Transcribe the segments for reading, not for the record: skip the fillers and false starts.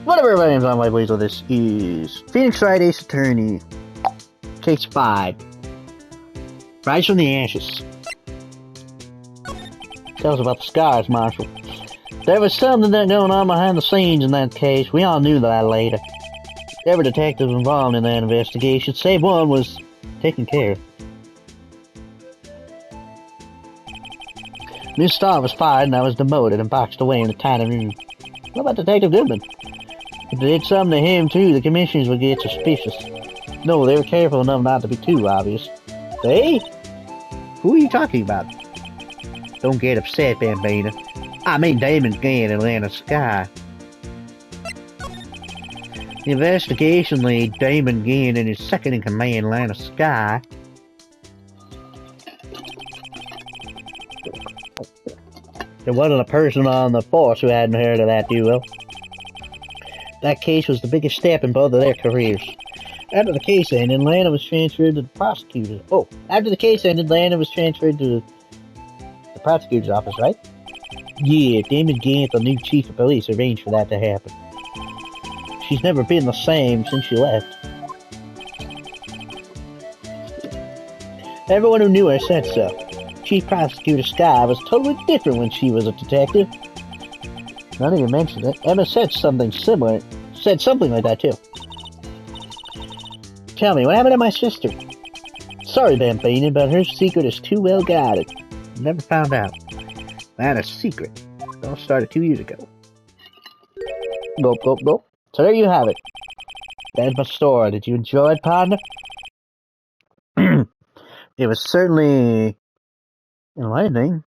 Whatever everybody's on my ways with this is Phoenix Wright Ace Attorney. Case 5. Rise from the Ashes. Tell us about the scars, Marshal. There was something that going on behind the scenes in that case. We all knew that later. Every detective involved in that investigation, save one, was taken care of. Miss Starr was fired and I was demoted and boxed away in a tiny room. What about Detective Goodman? If they did something to him too, the commissioners would get suspicious. No, they were careful enough not to be too obvious. They? Who are you talking about? Don't get upset, Bambina. I mean Damon Gann and Lana Sky. The investigation lead, Damon Gann, and his second-in-command, Lana Sky. There wasn't a person on the force who hadn't heard of that duo. That case was the biggest step in both of their careers. After the case ended, Lana was transferred to the prosecutor's... after the case ended, Lana was transferred to the prosecutor's office, right? Yeah, Damon Gann, the new chief of police, arranged for that to happen. She's never been the same since she left. Everyone who knew her said so. Chief Prosecutor Sky was totally different when she was a detective. None of you mentioned it. Emma said something similar. Said something like that, too. Tell me, what happened to my sister? Sorry, Bambina, but her secret is too well guarded. Never found out. That a secret. It all started 2 years ago. Nope. So there you have it. That's my story. Did you enjoy it, partner? It was certainly enlightening.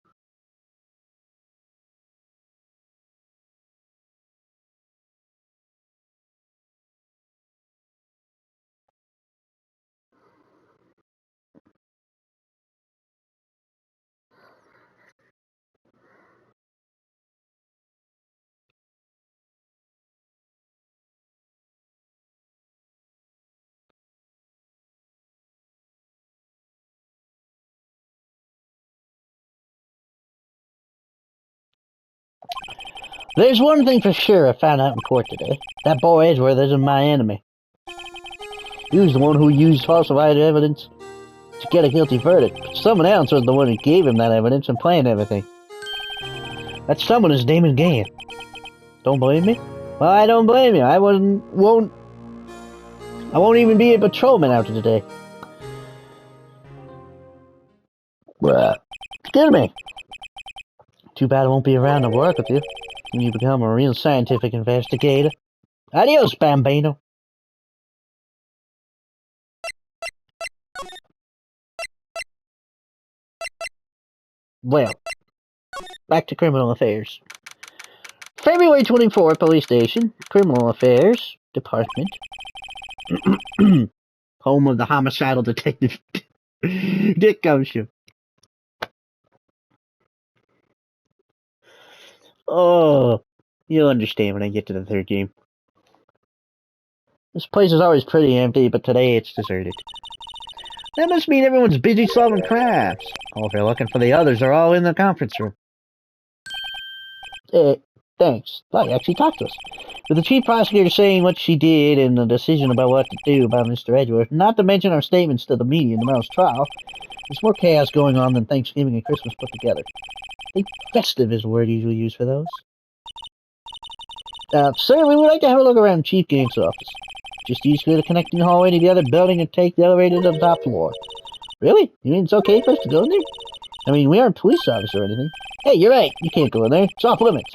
There's one thing for sure I found out in court today. That boy Edgeworth isn't my enemy. He was the one who used falsified evidence to get a guilty verdict, but someone else was the one who gave him that evidence and planned everything. That someone is Damon Gann. Don't blame me? Well, I don't blame you. I won't even be a patrolman after today. Excuse me. Too bad I won't be around to work with you when you become a real scientific investigator. Adios, Bambino. Well, back to criminal affairs. February 24th, police station, criminal affairs department. Home of the homicidal detective Dick Gumshoe. Oh, you'll understand when I get to the third game. This place is always pretty empty, but today it's deserted. That must mean everyone's busy solving crimes. Oh, if you're looking for the others, they're all in the conference room. Thanks. Thought you actually talked to us. With the chief prosecutor saying what she did and the decision about what to do about Mr. Edgeworth, not to mention our statements to the media in tomorrow's trial, there's more chaos going on than Thanksgiving and Christmas put together. I think festive is the word usually used for those. Sir, we would like to have a look around Chief Gank's office. Just use the connecting hallway to the other building and take the elevator to the top floor. Really? You mean it's okay for us to go in there? I mean, we aren't police officers or anything. Hey, you're right. You can't go in there. It's off limits.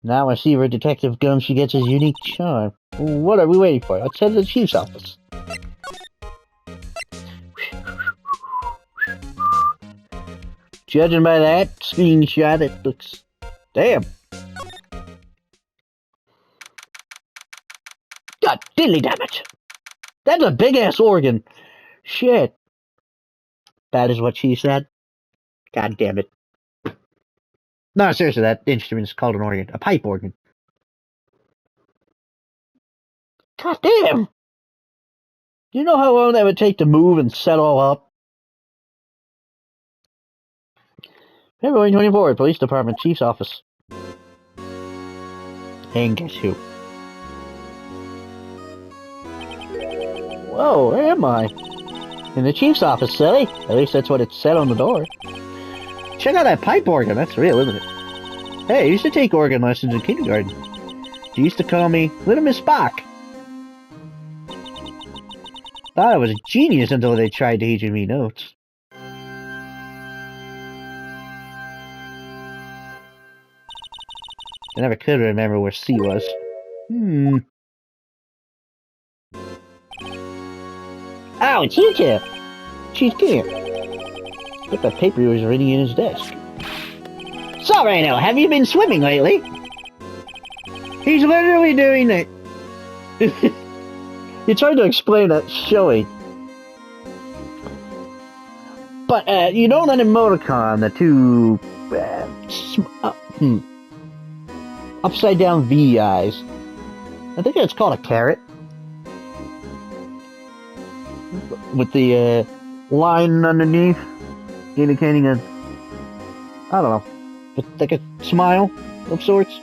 Now I see where Detective Gumshoe gets his unique charm. What are we waiting for? Let's head to the chief's office. Judging by that screenshot, it looks... Damn. God diddly damn it. That's a big-ass organ. Shit. That is what she said. God damn it. No, seriously, that instrument is called an organ. A pipe organ. God damn! Do you know how long that would take to move and set all up? February 24th, Police Department Chief's Office. And guess who? Whoa, where am I? In the chief's office, silly. At least that's what it said on the door. Check out that pipe organ. That's real, isn't it? Hey, I used to take organ lessons in kindergarten. They used to call me Little Miss Spock. Thought I was a genius until they tried teaching me notes. I never could remember where C was. Oh, it's you two! Chief King. Put that paper he was reading in his desk. So, Reno, have you been swimming lately? He's literally doing it. You tried to explain that showing. But, you know that emoticon, the two... upside down V eyes. I think it's called a carrot. With the line underneath indicating a, I don't know, like a smile of sorts.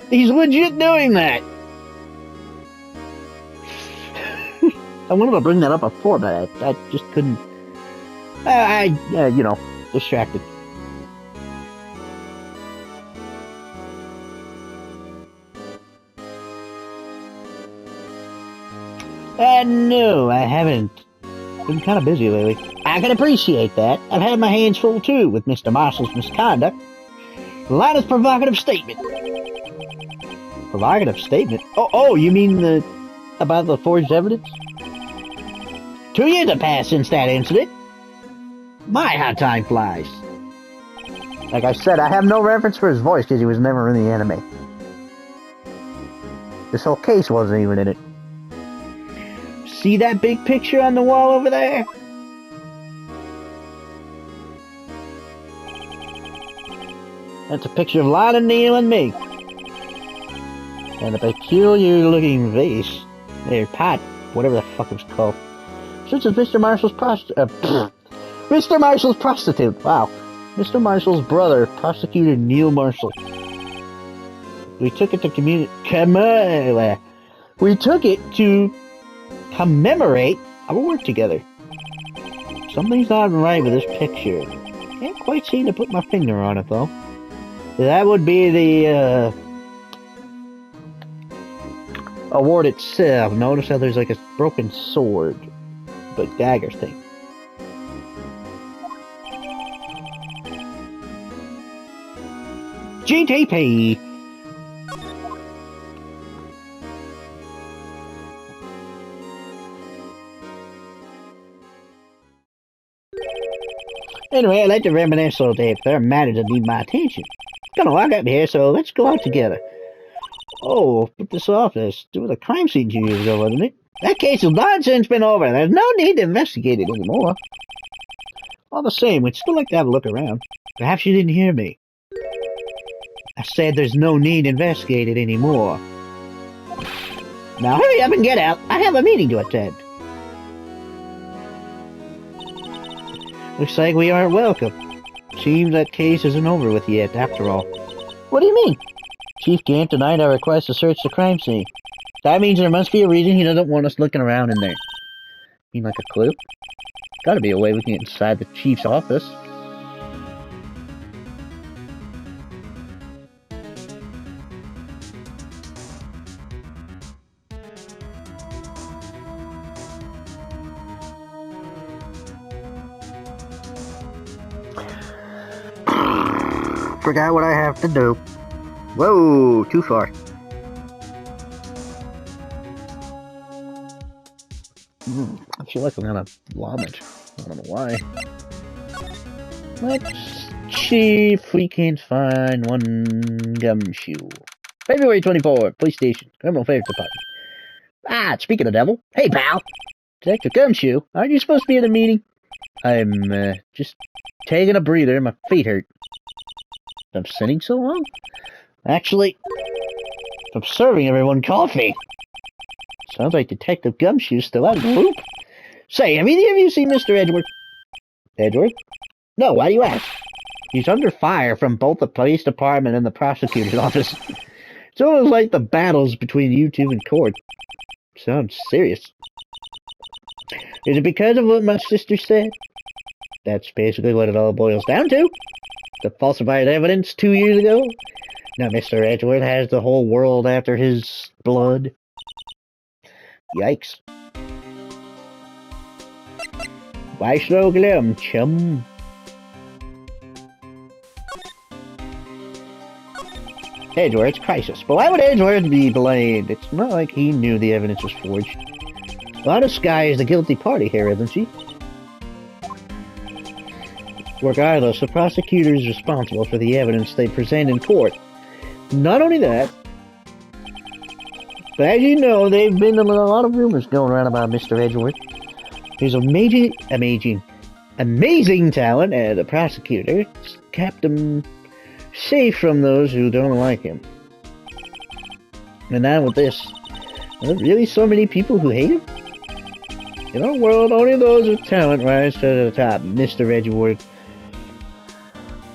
He's legit doing that. I wanted to bring that up before, but I just couldn't. You know, distracted. No, I haven't. Been kind of busy lately. I can appreciate that. I've had my hands full too with Mr. Marshall's misconduct. The latest provocative statement. Provocative statement? Oh, you mean about the forged evidence? 2 years have passed since that incident. My, how time flies. Like I said, I have no reference for his voice because he was never in the anime. This whole case wasn't even in it. See that big picture on the wall over there? That's a picture of Lana, Neil, and me. And a peculiar looking vase. Or pot, whatever the fuck it was called. Since it's Mr. Marshall's Mr. Marshall's prostitute. Wow. Mr. Marshall's brother, Prosecutor Neil Marshall. We took it to commemorate our work together. Something's not right with this picture. Can't quite seem to put my finger on it, though. That would be the, award itself. Notice how there's like a broken sword, but dagger thing. GTP! Anyway, I'd like to reminisce a little bit if there are matters that need my attention. Gonna walk up here, so let's go out together. Oh, put this off. This was a crime scene 2 years ago, wasn't it? That case has long since been over. There's no need to investigate it anymore. All the same, we'd still like to have a look around. Perhaps you didn't hear me. I said there's no need to investigate it anymore. Now hurry up and get out. I have a meeting to attend. Looks like we aren't welcome. Seems that case isn't over with yet, after all. What do you mean? Chief Gant denied our request to search the crime scene. That means there must be a reason he doesn't want us looking around in there. Mean like a clue? Gotta be a way we can get inside the chief's office. Forgot what I have to do. Whoa, too far. I feel like I'm gonna vomit. I don't know why. Let's see if we can find one gumshoe. February 24th, police station, criminal affairs department. Ah, speaking of devil. Hey, pal. Detective Gumshoe, aren't you supposed to be in a meeting? I'm, just taking a breather. My feet hurt. I'm sitting so long? Actually, I'm serving everyone coffee. Sounds like Detective Gumshoe's still out of the loop. Say, have either of you seen Mr. Edward? Edward? No, why do you ask? He's under fire from both the police department and the prosecutor's office. It's almost like the battles between you two in court. Sounds serious. Is it because of what my sister said? That's basically what it all boils down to. The falsified evidence 2 years ago. Now Mr. Edgeworth has the whole world after his blood. Yikes. Why so glim, chum? Edgeworth's crisis. But why would Edgeworth be blamed? It's not like he knew the evidence was forged. Well, Sky is the guilty party here, isn't she? Regardless, the prosecutor is responsible for the evidence they present in court. Not only that, but as you know, there have been a lot of rumors going around about Mr. Edgeworth. He's amazing talent as a prosecutor. It's kept him safe from those who don't like him. And now with this, are there really so many people who hate him? In our world, only those with talent rise to the top. Mr. Edgeworth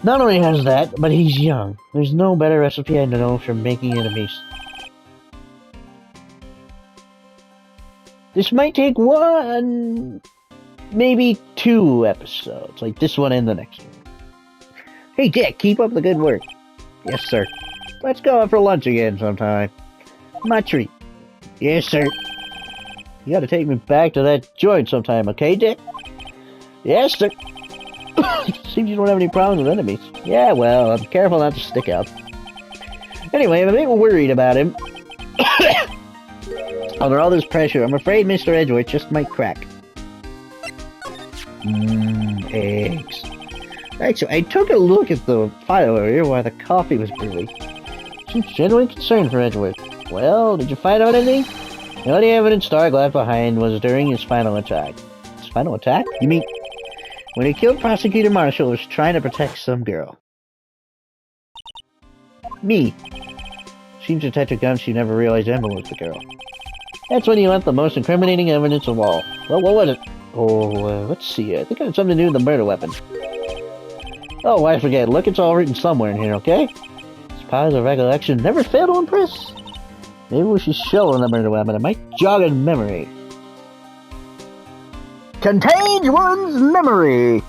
not only has that, but he's young. There's no better recipe I know for making enemies. This might take 1, maybe 2 episodes, like this one and the next one. Hey Dick, keep up the good work. Yes, sir. Let's go out for lunch again sometime. My treat. Yes, sir. You gotta take me back to that joint sometime, okay, Dick? Yes, sir. Seems you don't have any problems with enemies. Yeah, well, I'm careful not to stick out. Anyway, I'm a bit worried about him. Under all this pressure, I'm afraid Mr. Edgeworth just might crack. Eggs. Actually, I took a look at the file earlier while the coffee was brewing. Seems genuine concern for Edgeworth. Well, did you find out anything? The only evidence Stark left behind was during his final attack. His final attack? You mean when he killed Prosecutor Marshall, he was trying to protect some girl? Me. Seems Detective Gumshoe never realized Emma was the girl. That's when he left the most incriminating evidence of all. Well, what was it? Oh, let's see. I think it had something to do with the murder weapon. Oh, I forget. Look, it's all written somewhere in here, okay? This positive recollection never failed to impress. Maybe we should show him the murder weapon. It might jog his memory. Contains one's memory!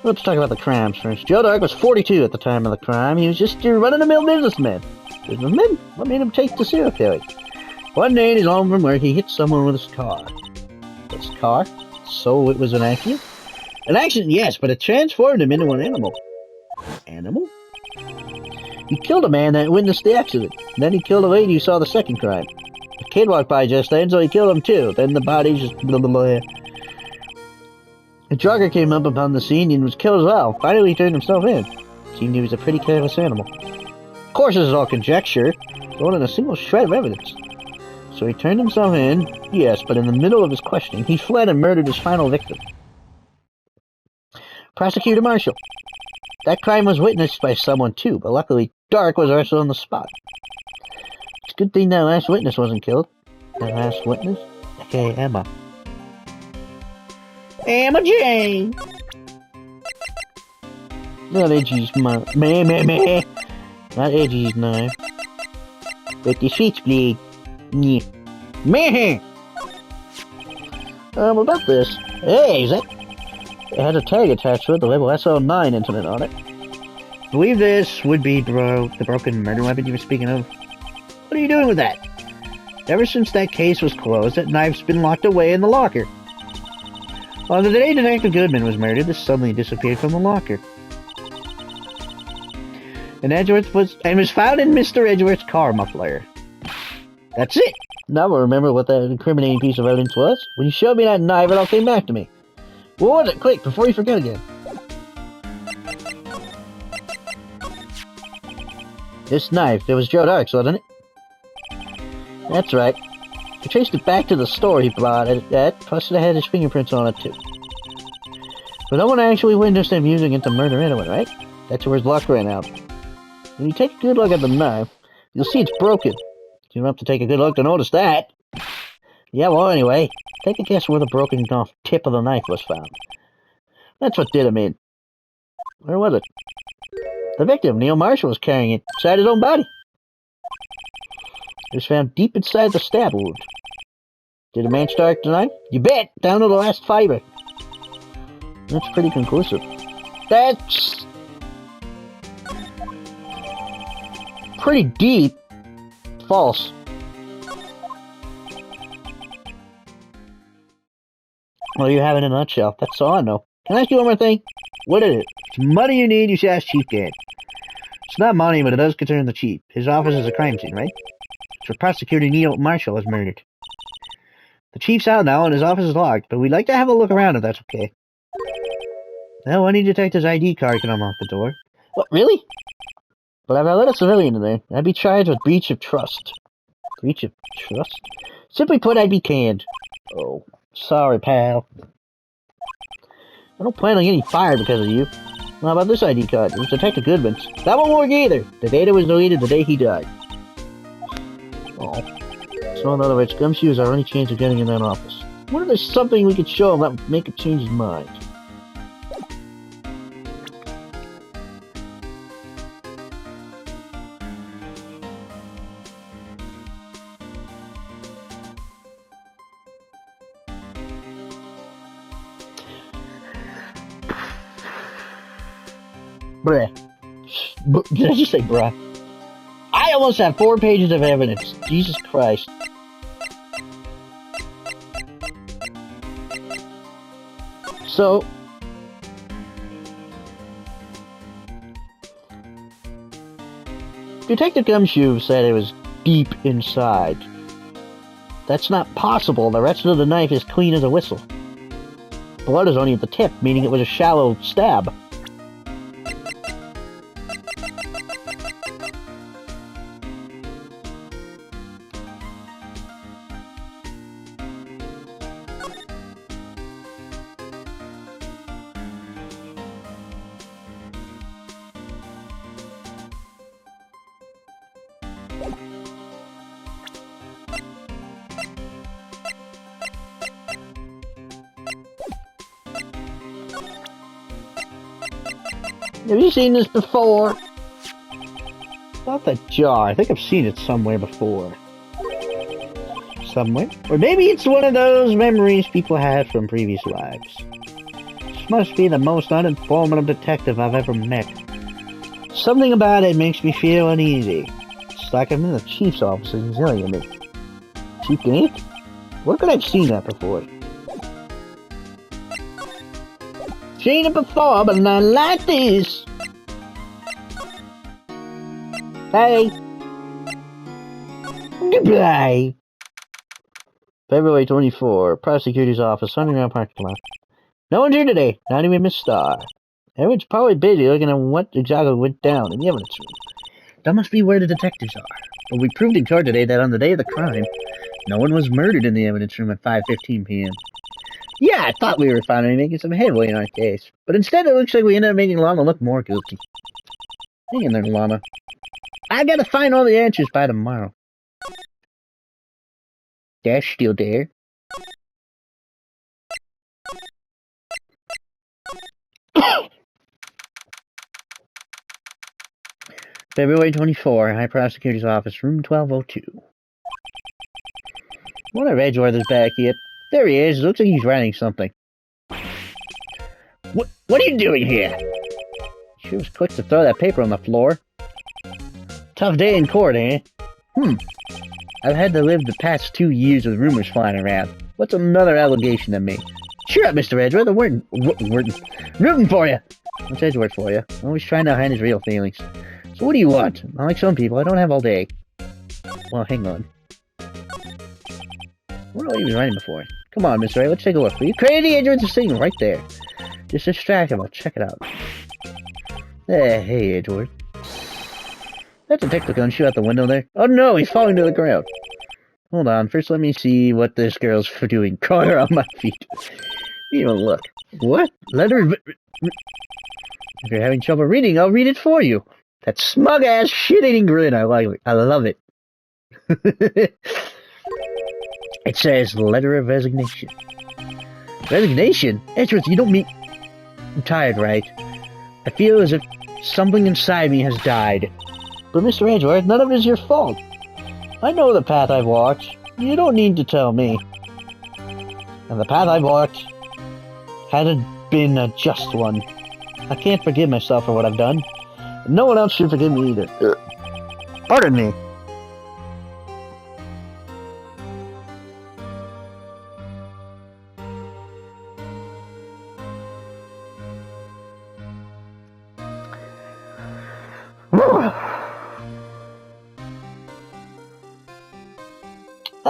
Let's talk about the crimes first. Joe Dark was 42 at the time of the crime. He was just your run-of-the-mill businessman. Businessman? What made him take to serial killing? One day in his home from work, he hit someone with his car. His car? So it was an accident? An accident, yes, but it transformed him into an animal. Animal? He killed a man that witnessed the accident. Then he killed a lady who saw the second crime. A kid walked by just then, so he killed him too. Then the body just blah blah blah. A jogger came up upon the scene and was killed as well. Finally, he turned himself in. Seemed he was a pretty careless animal. Of course, this is all conjecture. There wasn't a single shred of evidence. So he turned himself in, yes, but in the middle of his questioning, he fled and murdered his final victim. Prosecutor Marshall. That crime was witnessed by someone too, but luckily Dark was arrested on the spot. It's a good thing that last witness wasn't killed. That last witness? Okay, Emma. Emma Jane! Not Edgy's meh. Not Edgy's knife. But the switchblade. Yeah. Meh! About this. Hey, is that? It has a tag attached to it, the label SO9 incident on it. I believe this would be the broken murder weapon you were speaking of. What are you doing with that? Ever since that case was closed, that knife's been locked away in the locker. On the day Detective Goodman was murdered, this suddenly disappeared from the locker. And was found in Mr. Edgeworth's car muffler. That's it! Now I remember what that incriminating piece of evidence was. When you showed me that knife, it all came back to me. What was it? Quick, before you forget again. This knife, it was Joe Dark's, wasn't it? That's right. We traced it back to the store he bought it at, plus it had his fingerprints on it too. But no one actually witnessed him using it to murder anyone, right? That's where his luck ran out. When you take a good look at the knife, you'll see it's broken. You don't have to take a good look to notice that. Yeah, well anyway, take a guess where the broken off tip of the knife was found. That's what did him in. Where was it? The victim, Neil Marshall, was carrying it inside his own body. It was found deep inside the stab wound. Did the man start the knife? You bet! Down to the last fiber. That's pretty conclusive. That's pretty deep. False. Well, you have it in a nutshell. That's all I know. Can I ask you one more thing? What is it? It's money you need, you should ask Chief Dan. It's not money, but it does concern the chief. His office is a crime scene, right? It's where Prosecutor Neil Marshall was murdered. The chief's out now and his office is locked, but we'd like to have a look around if that's okay. Well, any detective's ID card can unlock the door. What, really? But if I let a civilian in there, I'd be charged with breach of trust. Breach of trust? Simply put, I'd be canned. Oh, sorry, pal. I don't plan on getting fired because of you. How about this ID card? It was Detective Goodman's. That won't work either. The data was deleted the day he died. Oh. So in other words, Gumshoe is our only chance of getting in that office. What if there's something we could show him that would make him change his mind? Bruh. Did I just say bruh? I almost have 4 pages of evidence. Jesus Christ. So, Detective Gumshoe said it was deep inside. That's not possible. The rest of the knife is clean as a whistle. Blood is only at the tip, meaning it was a shallow stab. Have you seen this before? Not the jar. I think I've seen it somewhere before. Somewhere? Or maybe it's one of those memories people had from previous lives. This must be the most uninformative detective I've ever met. Something about it makes me feel uneasy. It's like I'm in the chief's office and he's yelling at me. Chief Dan? Where could I have seen that before? Seen it before, but not like this. Hey. Goodbye. February 24, Prosecutor's Office, Underground Parking Lot. No one's here today, not even Miss Starr. Everyone's probably busy looking at what exactly went down in the evidence room. That must be where the detectives are. But we proved in court today that on the day of the crime, no one was murdered in the evidence room at 5:15 p.m. Yeah, I thought we were finally making some headway in our case. But instead it looks like we ended up making Lana look more guilty. Hang in there, Lana. I gotta find all the answers by tomorrow. Dash still there. February 24, High Prosecutor's Office, Room 1202. I wonder if Edgeworth is back yet. There he is. Looks like he's writing something. What are you doing here? She was quick to throw that paper on the floor. Tough day in court, eh? I've had to live the past 2 years with rumors flying around. What's another allegation to me? Cheer up, Mr. Edgeworth. I'm rooting for you. What's Edgeworth for you? Always trying to hide his real feelings. So what do you want? Unlike some people, I don't have all day. Well, hang on. What are you even writing before? Come on, Mr. Wright, let's take a look. Are you crazy? Edgeworth's signal right there. Just distract him. I'll check it out. Hey, Edgeworth. That detective gonna shoot out the window there? Oh no, he's falling to the ground. Hold on, first let me see what this girl's doing. Caught her on my feet. You don't look. What? Letter... If you're having trouble reading, I'll read it for you. That smug-ass, shit-eating grin, I like it. I love it. It says, letter of resignation. Resignation? Edgeworth, you don't mean... I'm tired, right? I feel as if something inside me has died. But Mr. Edgeworth, none of it is your fault. I know the path I've walked. You don't need to tell me. And the path I've walked hasn't been a just one. I can't forgive myself for what I've done. No one else should forgive me either. Pardon me.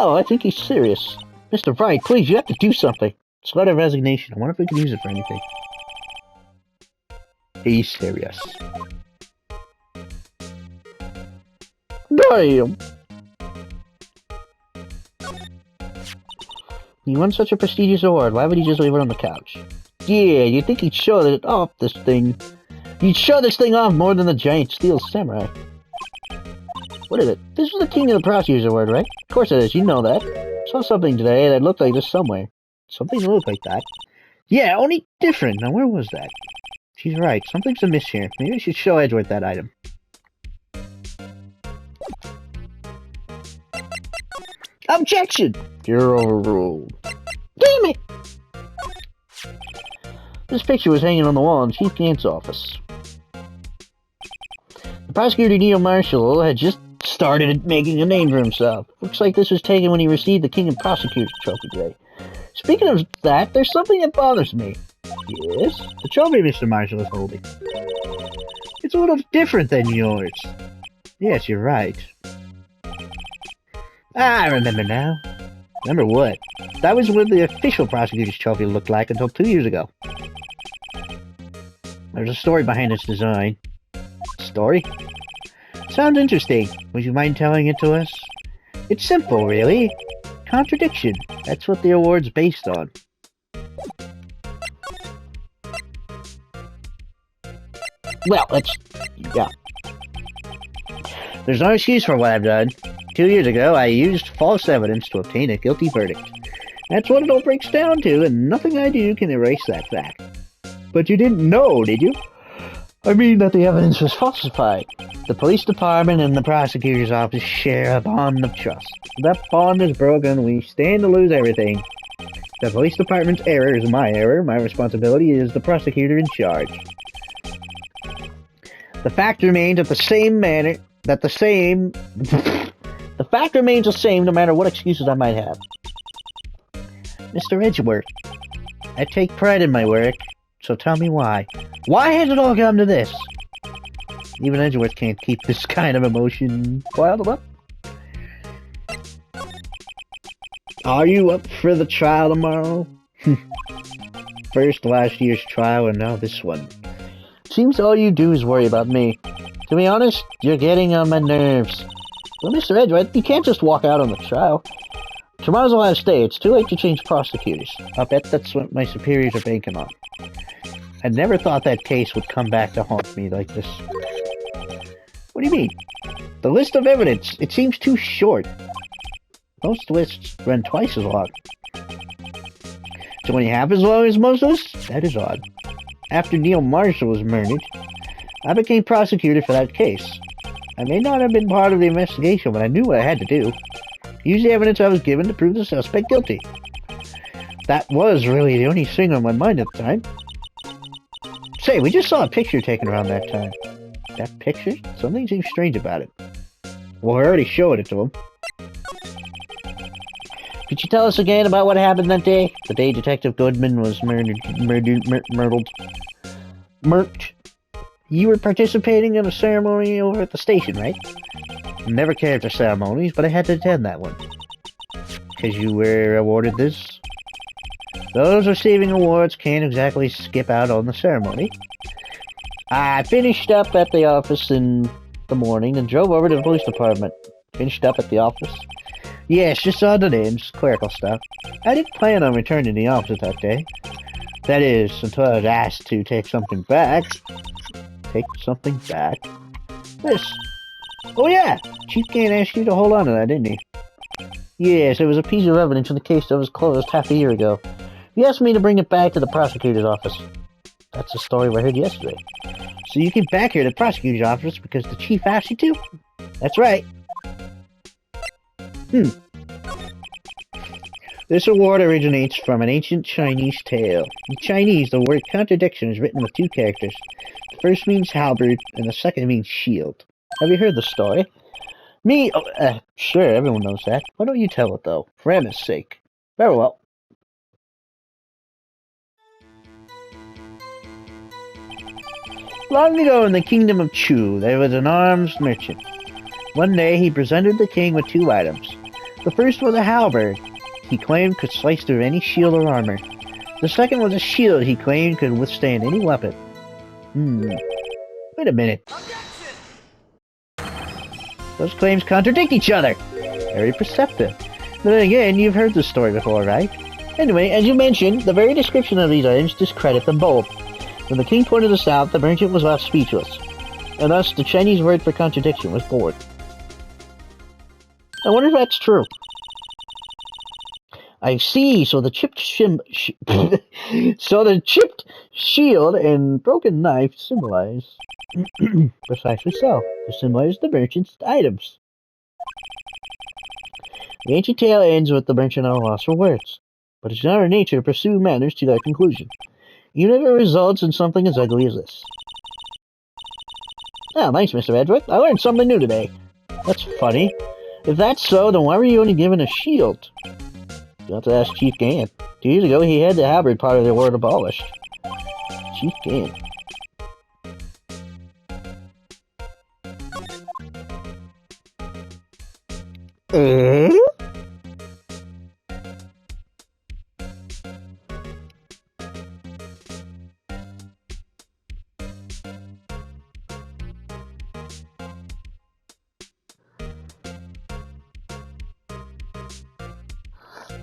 Oh, I think he's serious. Mr. Wright, please, you have to do something. It's a letter of resignation. I wonder if we can use it for anything. He's serious. Damn! He won such a prestigious award. Why would he just leave it on the couch? Yeah, you'd think he'd show it off this thing. You'd show this thing off more than the giant steel samurai. What is it? This is the King of the Prosecutor's Award, right? Of course it is, you know that. Saw something today that looked like this somewhere. Something that looked like that? Yeah, only different. Now where was that? She's right, something's amiss here. Maybe I should show Edgeworth that item. Objection! You're overruled. Damn it! This picture was hanging on the wall in Chief Gant's office. The prosecutor, Neil Marshall, had just started making a name for himself. Looks like this was taken when he received the King of Prosecutors trophy today. Speaking of that, there's something that bothers me. Yes? The trophy Mr. Marshall is holding. It's a little different than yours. Yes, you're right. Ah, I remember now. Remember what? That was what the official prosecutor's trophy looked like until 2 years ago. There's a story behind its design. Story? Sounds interesting. Would you mind telling it to us? It's simple, really. Contradiction. That's what the award's based on. Well, yeah. There's no excuse for what I've done. 2 years ago, I used false evidence to obtain a guilty verdict. That's what it all breaks down to, and nothing I do can erase that fact. But you didn't know, did you? I mean that the evidence was falsified. The police department and the prosecutor's office share a bond of trust. If that bond is broken, we stand to lose everything. The police department's error is my error. My responsibility is the prosecutor in charge. The fact remains the fact remains the same no matter what excuses I might have. Mr. Edgeworth, I take pride in my work, so tell me why. Why has it all come to this? Even Edgeworth can't keep this kind of emotion bottled up. Are you up for the trial tomorrow? First last year's trial and now this one. Seems all you do is worry about me. To be honest, you're getting on my nerves. Well, Mr. Edgeworth, you can't just walk out on the trial. Tomorrow's the last day. It's too late to change prosecutors. I'll bet that's what my superiors are banking on. I never thought that case would come back to haunt me like this. What do you mean? The list of evidence, it seems too short. Most lists run twice as long. It's only half as long as most lists? That is odd. After Neil Marshall was murdered, I became prosecutor for that case. I may not have been part of the investigation, but I knew what I had to do. Use the evidence I was given to prove the suspect guilty. That was really the only thing on my mind at the time. Say, we just saw a picture taken around that time. That picture? Something seems strange about it. Well, I already showed it to him. Could you tell us again about what happened that day? The day Detective Goodman was murdered. You were participating in a ceremony over at the station, right? Never cared for ceremonies, but I had to attend that one. Because you were awarded this? Those receiving awards can't exactly skip out on the ceremony. I finished up at the office and the morning and drove over to the police department. Finished up at the office. Yes, just saw the names, clerical stuff. I didn't plan on returning to the office that day. That is, until I was asked to take something back. Take something back? This. Oh yeah! Chief Gant asked you to hold on to that, didn't he? Yes, it was a piece of evidence in the case that was closed half a year ago. He asked me to bring it back to the prosecutor's office. That's the story I heard yesterday. So you came back here to the prosecutor's office because the chief asked you to? That's right. This award originates from an ancient Chinese tale. In Chinese, the word contradiction is written with two characters. The first means halberd, and the second means shield. Have you heard the story? Me? Oh, sure, everyone knows that. Why don't you tell it, though? For Emma's sake. Very well. Long ago in the kingdom of Chu, there was an arms merchant. One day, he presented the king with two items. The first was a halberd he claimed could slice through any shield or armor. The second was a shield he claimed could withstand any weapon. Wait a minute. Those claims contradict each other. Very perceptive. But then again, you've heard this story before, right? Anyway, as you mentioned, the very description of these items discredit them both. When the king pointed this out, the merchant was left speechless. And thus, the Chinese word for contradiction was born. I wonder if that's true. I see. So the chipped shield and broken knife symbolize precisely so. They symbolize the merchant's items. The ancient tale ends with the merchant at a loss for words, but it's in our nature to pursue matters to their conclusion, even if it results in something as ugly as this. Ah, thanks, Mr. Edward. I learned something new today. That's funny. If that's so, then why were you only given a shield? You'll have to ask Chief Gant. 2 years ago, he had the halberd part of the word abolished. Chief Gant.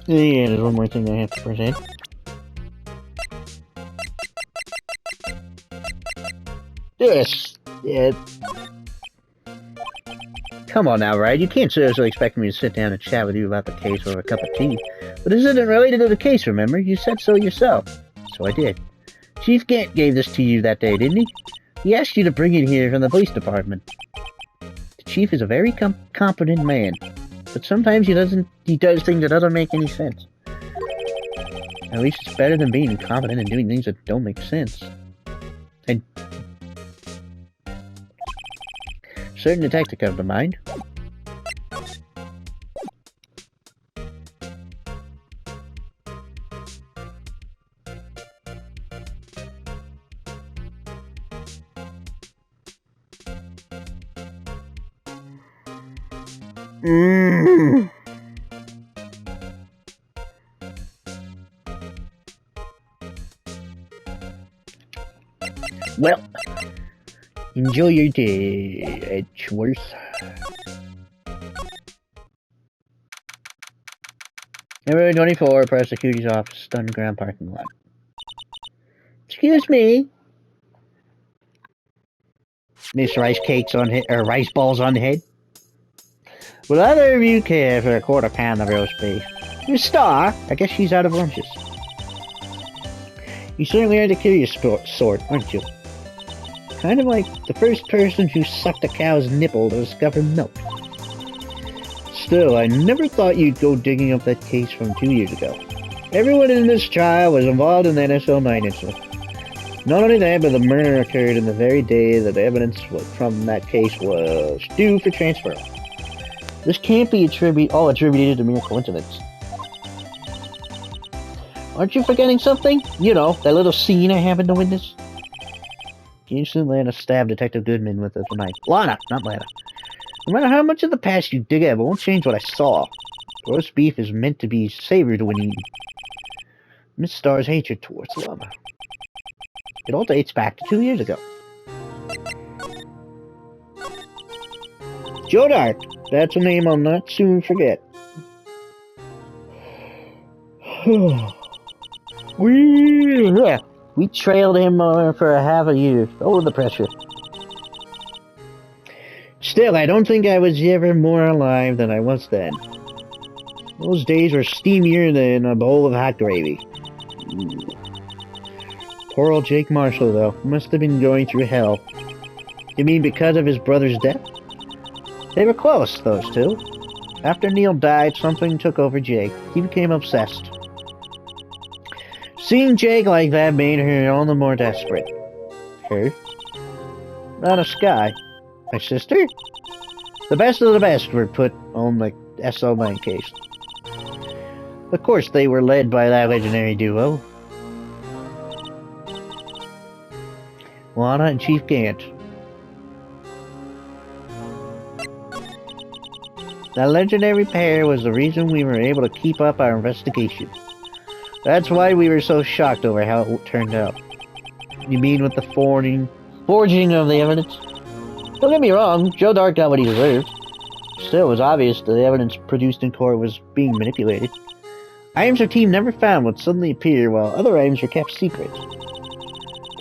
Yeah, there's one more thing I have to present. This! Yeah. Come on now, Wright. You can't seriously expect me to sit down and chat with you about the case over a cup of tea. But this isn't related to the case, remember? You said so yourself. So I did. Chief Gant gave this to you that day, didn't he? He asked you to bring it here from the police department. The chief is a very competent man. But sometimes he does things that doesn't make any sense. At least it's better than being incompetent and doing things that don't make sense. And certain detective comes to mind. Well, enjoy your day, Edgeworth. Number 24, prosecutor's office, underground parking lot. Excuse me. Miss Rice Cakes on head, or rice balls on the head? Would either of you care for a quarter pound of roast beef? Your star? I guess she's out of lunches. You certainly are the curious sort, aren't you? Kind of like the first person who sucked a cow's nipple to discover milk. Still, I never thought you'd go digging up that case from 2 years ago. Everyone in this trial was involved in the NSL-9 incident. Not only that, but the murder occurred in the very day that the evidence from that case was due for transfer. This can't be all attributed to mere coincidence. Aren't you forgetting something? You know, that little scene I happened to witness? Innocent Lana stabbed Detective Goodman with a knife. Lana, not Lana. No matter how much of the past you dig up, it won't change what I saw. Roast beef is meant to be savored when eaten. Miss Starr's hatred towards Lana. It all dates back to 2 years ago. Joe Dark. That's a name I'll not soon forget. We trailed him for a half a year. Oh, the pressure. Still, I don't think I was ever more alive than I was then. Those days were steamier than a bowl of hot gravy. Poor old Jake Marshall, though, must have been going through hell. You mean because of his brother's death? They were close, those two. After Neil died, something took over Jake. He became obsessed. Seeing Jake like that made her all the more desperate. Her? Not a Sky. My sister? The best of the best were put on the SO9 case. Of course, they were led by that legendary duo. Lana and Chief Gant. That legendary pair was the reason we were able to keep up our investigation. That's why we were so shocked over how it turned out. You mean with the forging of the evidence? Don't get me wrong, Joe Dark got what he deserved. Still, it was obvious that the evidence produced in court was being manipulated. Items our team never found would suddenly appear, while other items were kept secret.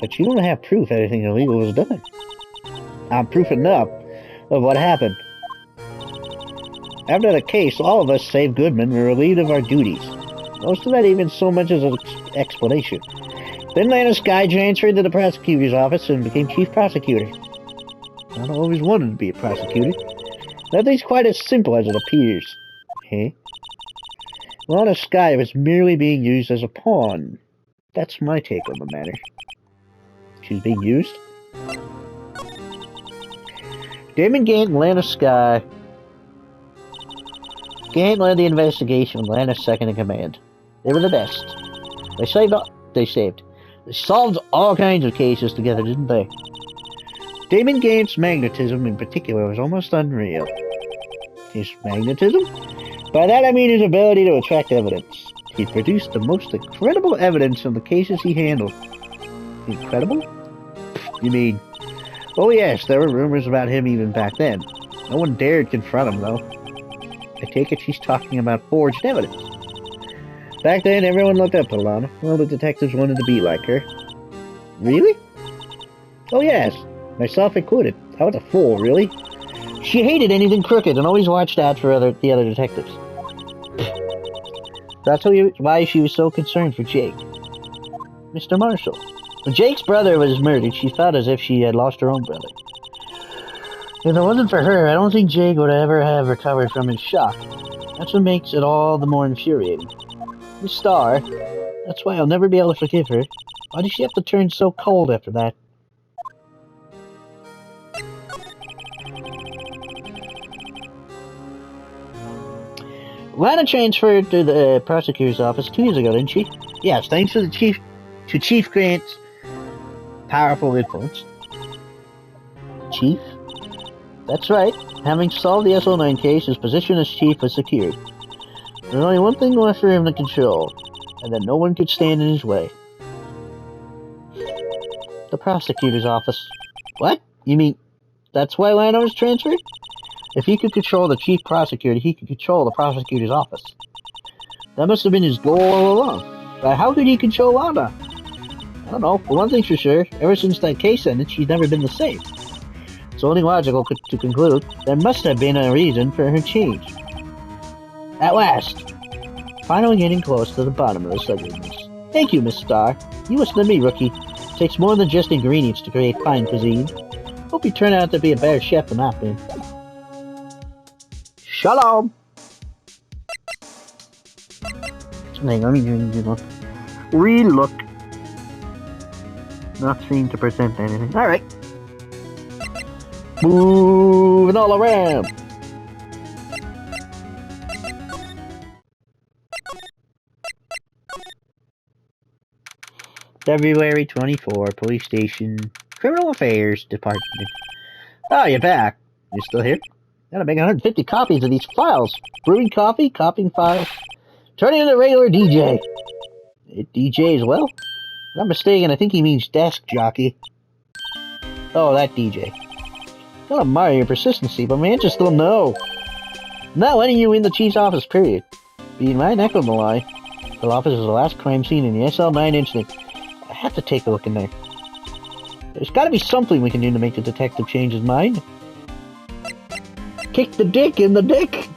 But you don't have proof anything illegal was done. I'm proof enough of what happened. After the case, all of us, save Goodman, were relieved of our duties. Most of that even so much as an explanation. Then Lana Sky transferred to the prosecutor's office and became chief prosecutor. I always wanted to be a prosecutor. Nothing's quite as simple as it appears. Huh? Lana Sky was merely being used as a pawn. That's my take on the matter. She's being used? Damon Gant and Lana Sky. Gant led the investigation with Lana second in command. They were the best. They solved all kinds of cases together, didn't they? Damon Gant's magnetism in particular was almost unreal. His magnetism? By that I mean his ability to attract evidence. He produced the most incredible evidence in the cases he handled. Incredible? You mean... Oh yes, there were rumors about him even back then. No one dared confront him, though. I take it she's talking about forged evidence. Back then, everyone looked up to Lana. All the detectives wanted to be like her. Really? Oh yes, myself included. I was a fool, really. She hated anything crooked and always watched out for the other detectives. That's why she was so concerned for Jake. Mr. Marshall. When Jake's brother was murdered, she felt as if she had lost her own brother. If it wasn't for her, I don't think Jake would ever have recovered from his shock. That's what makes it all the more infuriating. The Star. That's why I'll never be able to forgive her. Why did she have to turn so cold after that? Lana transferred to the prosecutor's office 2 years ago, didn't she? Yes, thanks to Chief Grant's powerful influence. Chief? That's right. Having solved the SO9 case, his position as chief was secured. There's only one thing left for him to control, and that no one could stand in his way. The prosecutor's office. What? You mean that's why Lana was transferred? If he could control the chief prosecutor, he could control the prosecutor's office. That must have been his goal all along. But how could he control Lana? I don't know. For one thing's for sure, ever since that case ended, she's never been the same. It's only logical to conclude there must have been a reason for her change. At last! Finally getting close to the bottom of this ugliness. Thank you, Miss Star. You listen to me, rookie. It takes more than just ingredients to create fine cuisine. Hope you turn out to be a better chef than I've been. Shalom! Hang on, relook. Not seem to present anything. Alright. Moving all around. February 24, Police Station, Criminal Affairs Department. Oh, you're back. You still here? Gotta make 150 copies of these files. Brewing coffee, copying files, turning into a regular DJ. DJ as well? If I'm not mistaken, I think he means desk jockey. Oh, that DJ. Gotta admire your persistency, but man, just don't know. Not letting you in the chief's office, period. Being my neck on the line. The office is the last crime scene in the SL9 incident. I have to take a look in there. There's gotta be something we can do to make the detective change his mind. Kick the dick in the dick!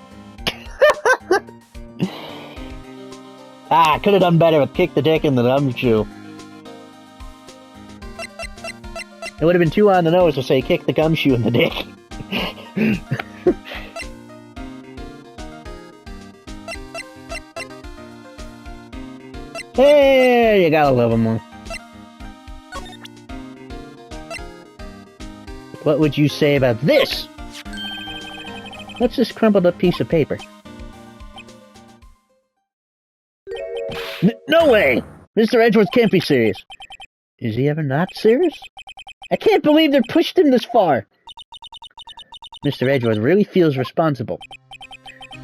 Could have done better with kick the dick in the gumshoe. It would have been too on the nose to say kick the gumshoe in the dick. Hey, you gotta love him more. What would you say about this? What's this crumpled up piece of paper? No way! Mr. Edgeworth can't be serious. Is he ever not serious? I can't believe they pushed him this far. Mr. Edgeworth really feels responsible.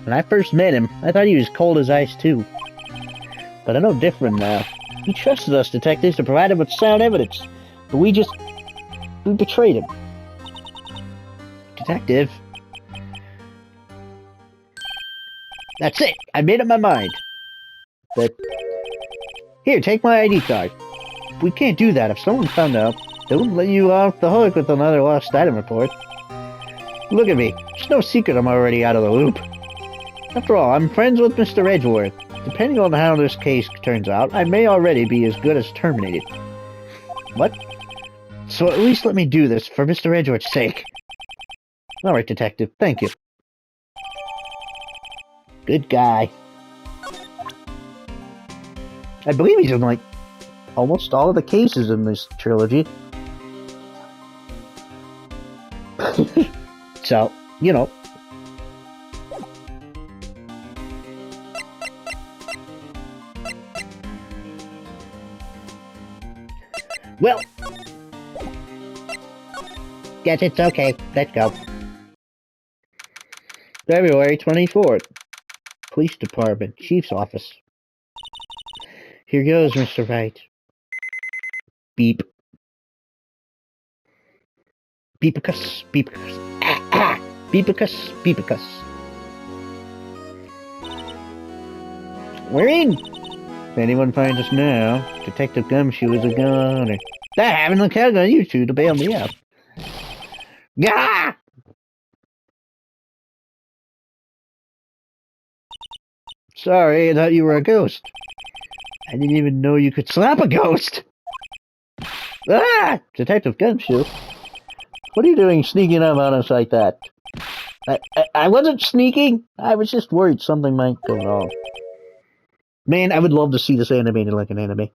When I first met him, I thought he was cold as ice too. But I know different now. He trusted us detectives to provide him with sound evidence. But we betrayed him. Detective? That's it! I made up my mind. But... Here, take my ID card. We can't do that. If someone found out, they wouldn't let you off the hook with another lost item report. Look at me. It's no secret I'm already out of the loop. After all, I'm friends with Mr. Edgeworth. Depending on how this case turns out, I may already be as good as terminated. What? So at least let me do this, for Mr. Edgeworth's sake. Alright, Detective. Thank you. Good guy. I believe he's in, like, almost all of the cases in this trilogy. So, you know. Well. Guess it's okay. Let's go. February 24th. Police Department. Chief's Office. Here goes, Mr. Wright. Beep. Beepicus, beepicus. Ah! Beepicus, beepicus. We're in! If anyone finds us now, Detective Gumshoe is a goner. They're having a count on you two to bail me out. Gah! Sorry, I thought you were a ghost. I didn't even know you could slap a ghost! Ah! Detective Gumshoe? What are you doing sneaking up on us like that? I wasn't sneaking! I was just worried something might go wrong. Man, I would love to see this animated like an anime.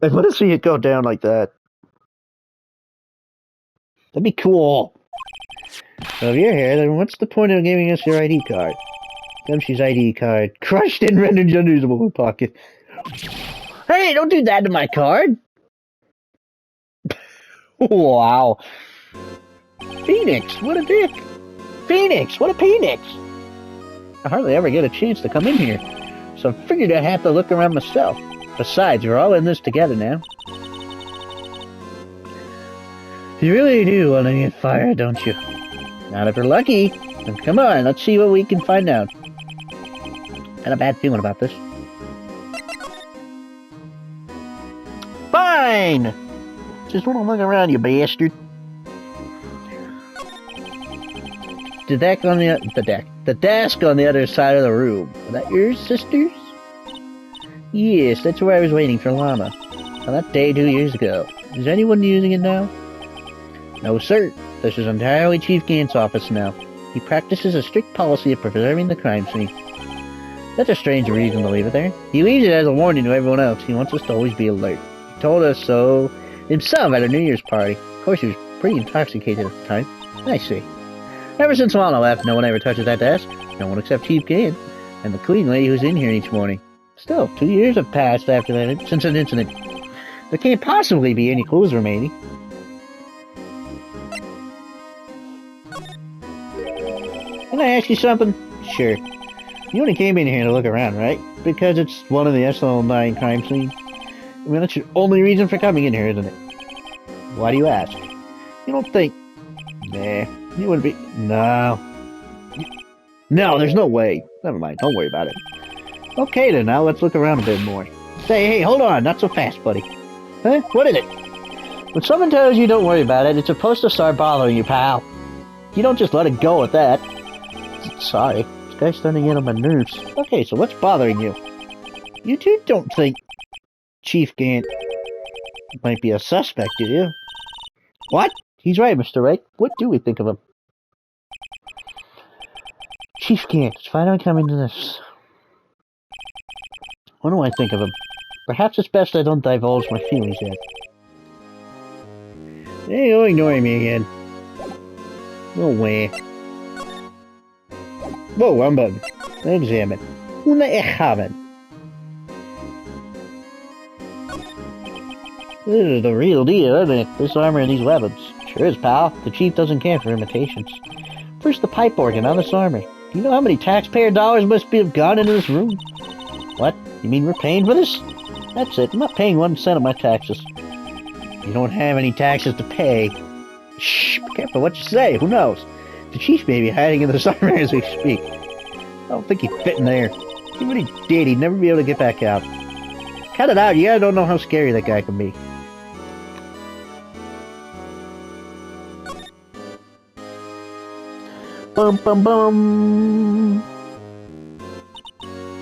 I want to see it go down like that. That'd be cool. So if you're here, then what's the point of giving us your ID card? Gumshoe's ID card. Crushed and rendered unusable in pocket. Hey, don't do that to my card! Wow. Phoenix, what a dick! Phoenix, what a Phoenix! I hardly ever get a chance to come in here, so I figured I'd have to look around myself. Besides, we're all in this together now. You really do want to get fired, don't you? Not if you're lucky. Then come on, let's see what we can find out. Got a bad feeling about this. Fine! Just want to look around, you bastard. The desk on the other side of the room. Is that yours, sisters? Yes, that's where I was waiting for Llama. On that day 2 years ago. Is anyone using it now? No, sir. This is entirely Chief Gant's office now. He practices a strict policy of preserving the crime scene. That's a strange reason to leave it there. He leaves it as a warning to everyone else. He wants us to always be alert. He told us so himself at a New Year's party. Of course, he was pretty intoxicated at the time. I see. Ever since Lana left, no one ever touches that desk. No one except Chief Gant and the cleaning lady who's in here each morning. Still, 2 years have passed after that since an incident. There can't possibly be any clues remaining. Can I ask you something? Sure. You only came in here to look around, right? Because it's one of the SL9 crime scenes? I mean, that's your only reason for coming in here, isn't it? Why do you ask? You don't think... Nah. You wouldn't be... No. No, there's no way. Never mind, don't worry about it. Okay then, now let's look around a bit more. Hey, hold on, not so fast, buddy. Huh? What is it? When someone tells you don't worry about it, it's supposed to start bothering you, pal. You don't just let it go at that. Sorry, this guy's starting to get on my nerves. Okay, so what's bothering you? You two don't think Chief Gant might be a suspect, do you? What? He's right, Mr. Wright. What do we think of him? Chief Gant, it's finally coming to this. What do I think of him? Perhaps it's best I don't divulge my feelings yet. Hey, you're ignoring me again. No way. Whoa, wrong button. Examine. Una examen. This is the real deal, isn't it? This armor and these weapons. Sure is, pal. The chief doesn't care for imitations. First the pipe organ, now this armor. Do you know how many taxpayer dollars must have gone into this room? What? You mean we're paying for this? That's it. I'm not paying 1 cent of my taxes. You don't have any taxes to pay. Shh, be careful what you say. Who knows? The chief may be hiding in this armor as we speak. I don't think he'd fit in there. Even if he did, he'd never be able to get back out. Cut it out. You guys don't know how scary that guy can be. Bum bum bum.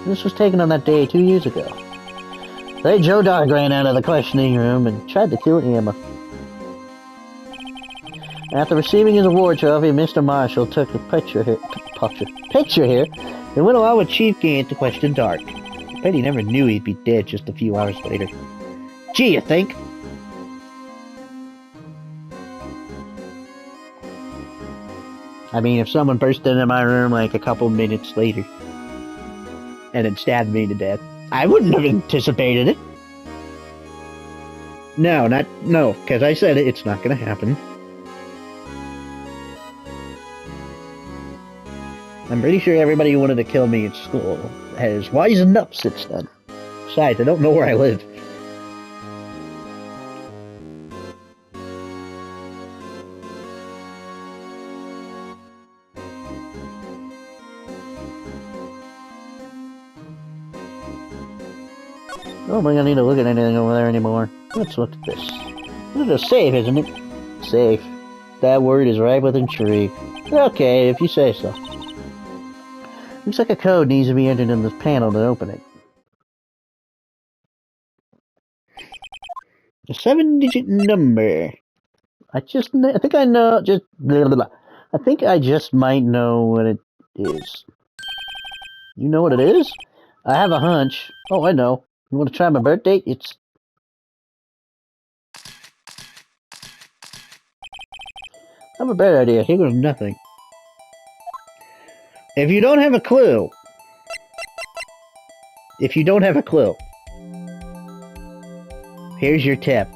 This was taken on that day 2 years ago. They Joe Dog ran out of the questioning room and tried to kill Emma. After receiving his award trophy, Mr. Marshall took a picture here and went along with Chief Gant to question Dark. I bet he never knew he'd be dead just a few hours later. Gee, you think? I mean, if someone burst into my room like a couple minutes later and then stabbed me to death, I wouldn't have anticipated it. No, because I said it, it's not going to happen. I'm pretty sure everybody who wanted to kill me at school has wisened up since then. Besides, I don't know where I live. I don't think I need to look at anything over there anymore. Let's look at this. This is a safe, isn't it? Safe. That word is ripe with intrigue. Okay, if you say so. Looks like a code needs to be entered in this panel to open it. A 7-digit number. I think I know, I think I just might know what it is. You know what it is? I have a hunch. Oh, I know. You want to try my birth date? It's... I have a better idea. Here goes nothing. If you don't have a clue... Here's your tip.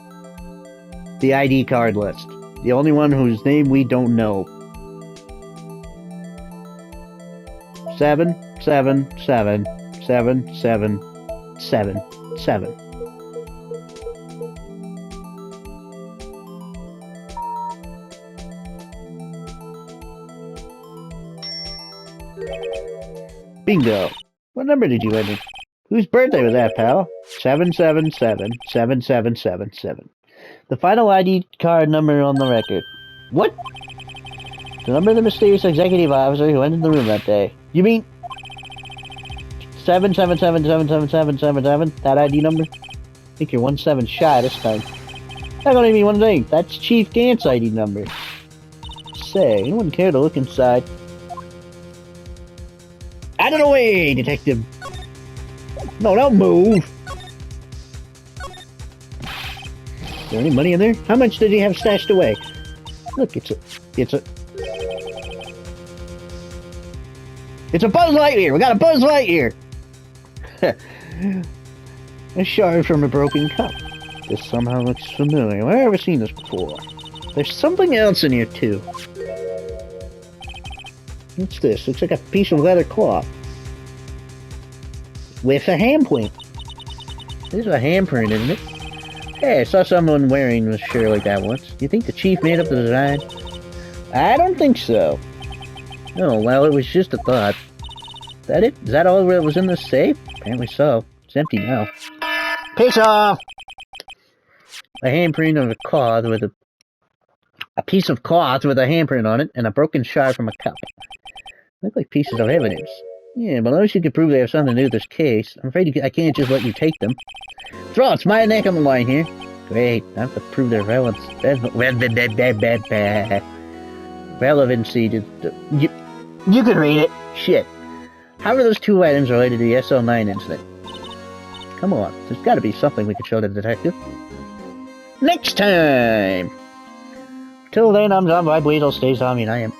The ID card list. The only one whose name we don't know. 7777777. Bingo. What number did you enter? Whose birthday was that, pal? 7777777. The final ID card number on the record. What? The number of the mysterious executive officer who entered the room that day. You mean 7777777? That ID number? I think you're 17 shy this time. That don't even mean one thing. That's Chief Gant's ID number. Say, you wouldn't care to look inside. Out of the way, detective! No, don't move! Is there any money in there? How much did he have stashed away? Look, it's a Buzz Lightyear! We got a Buzz Lightyear! A shard from a broken cup. This somehow looks familiar. Where have I ever seen this before? There's something else in here, too. What's this? Looks like a piece of leather cloth. With a handprint. This is a handprint, isn't it? Hey, I saw someone wearing a shirt like that once. You think the chief made up the design? I don't think so. Oh, well, it was just a thought. Is that it? Is that all that was in this safe? Apparently so. It's empty now. Piss off! A handprint of a cloth with a piece of cloth with a handprint on it, and a broken shard from a cup. Look like pieces of evidence. Yeah, but unless you can prove they have something to do with this case, I'm afraid I can't just let you take them. Throw, it's my neck on the line here. Great, I have to prove their relevancy. You can read it. Shit. How are those two items related to the SL9 incident? Come on, there's got to be something we can show the detective. Next time! Till then, I'm John Weasel. Stay zombie, and I am